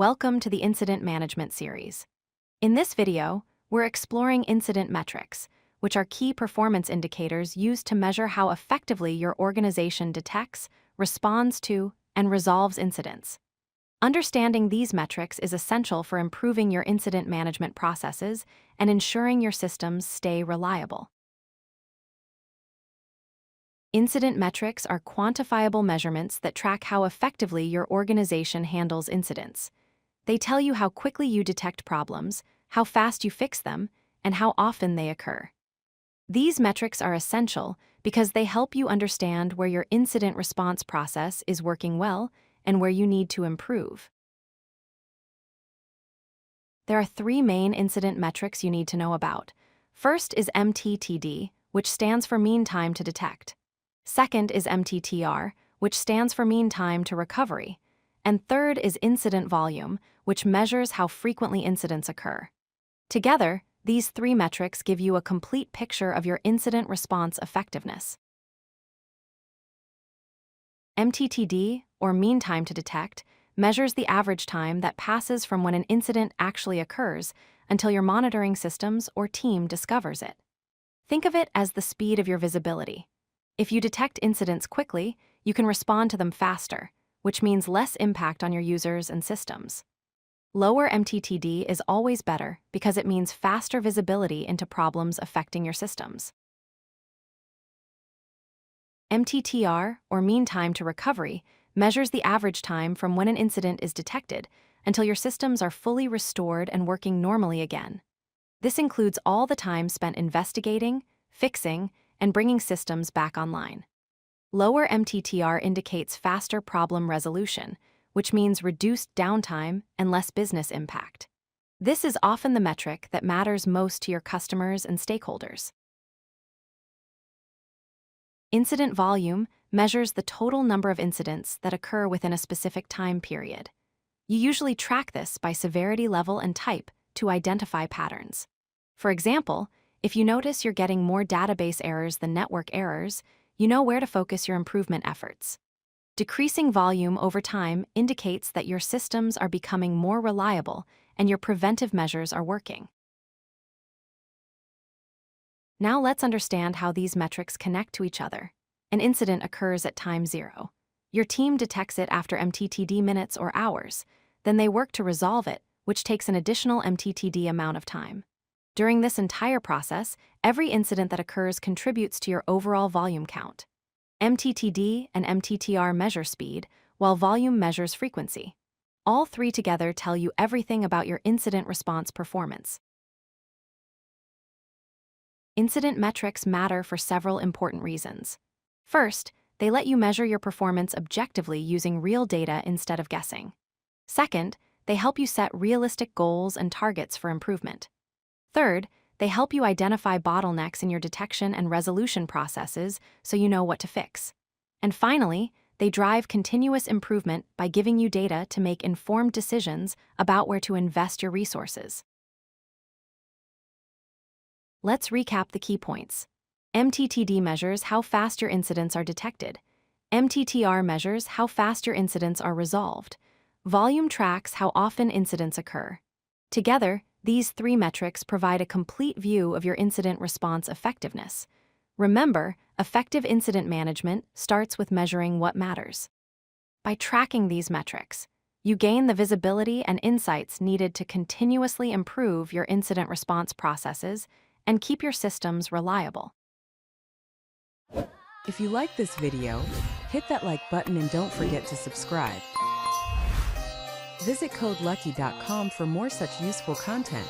Welcome to the Incident Management series. In this video, we're exploring incident metrics, which are key performance indicators used to measure how effectively your organization detects, responds to, and resolves incidents. Understanding these metrics is essential for improving your incident management processes and ensuring your systems stay reliable. Incident metrics are quantifiable measurements that track how effectively your organization handles incidents. They tell you how quickly you detect problems, how fast you fix them, and how often they occur. These metrics are essential because they help you understand where your incident response process is working well and where you need to improve. There are three main incident metrics you need to know about. First is MTTD, which stands for mean time to detect. Second is MTTR, which stands for mean time to recovery. And third is incident volume, which measures how frequently incidents occur. Together, these three metrics give you a complete picture of your incident response effectiveness. MTTD, or mean time to detect, measures the average time that passes from when an incident actually occurs until your monitoring systems or team discovers it. Think of it as the speed of your visibility. If you detect incidents quickly, you can respond to them faster, which means less impact on your users and systems. Lower MTTD is always better because it means faster visibility into problems affecting your systems. MTTR, or mean time to recovery, measures the average time from when an incident is detected until your systems are fully restored and working normally again. This includes all the time spent investigating, fixing, and bringing systems back online. Lower MTTR indicates faster problem resolution, which means reduced downtime and less business impact. This is often the metric that matters most to your customers and stakeholders. Incident volume measures the total number of incidents that occur within a specific time period. You usually track this by severity level and type to identify patterns. For example, if you notice you're getting more database errors than network errors, you know where to focus your improvement efforts. Decreasing volume over time indicates that your systems are becoming more reliable and your preventive measures are working. Now let's understand how these metrics connect to each other. An incident occurs at time 0. Your team detects it after MTTD minutes or hours. Then they work to resolve it, which takes an additional MTTD amount of time. During this entire process, every incident that occurs contributes to your overall volume count. MTTD and MTTR measure speed, while volume measures frequency. All three together tell you everything about your incident response performance. Incident metrics matter for several important reasons. First, they let you measure your performance objectively using real data instead of guessing. Second, they help you set realistic goals and targets for improvement. Third, they help you identify bottlenecks in your detection and resolution processes so you know what to fix. And finally, they drive continuous improvement by giving you data to make informed decisions about where to invest your resources. Let's recap the key points. MTTD measures how fast your incidents are detected. MTTR measures how fast your incidents are resolved. Volume tracks how often incidents occur. Together, these three metrics provide a complete view of your incident response effectiveness. Remember, effective incident management starts with measuring what matters. By tracking these metrics, you gain the visibility and insights needed to continuously improve your incident response processes and keep your systems reliable. If you like this video, hit that like button and don't forget to subscribe. Visit codelucky.com for more such useful content.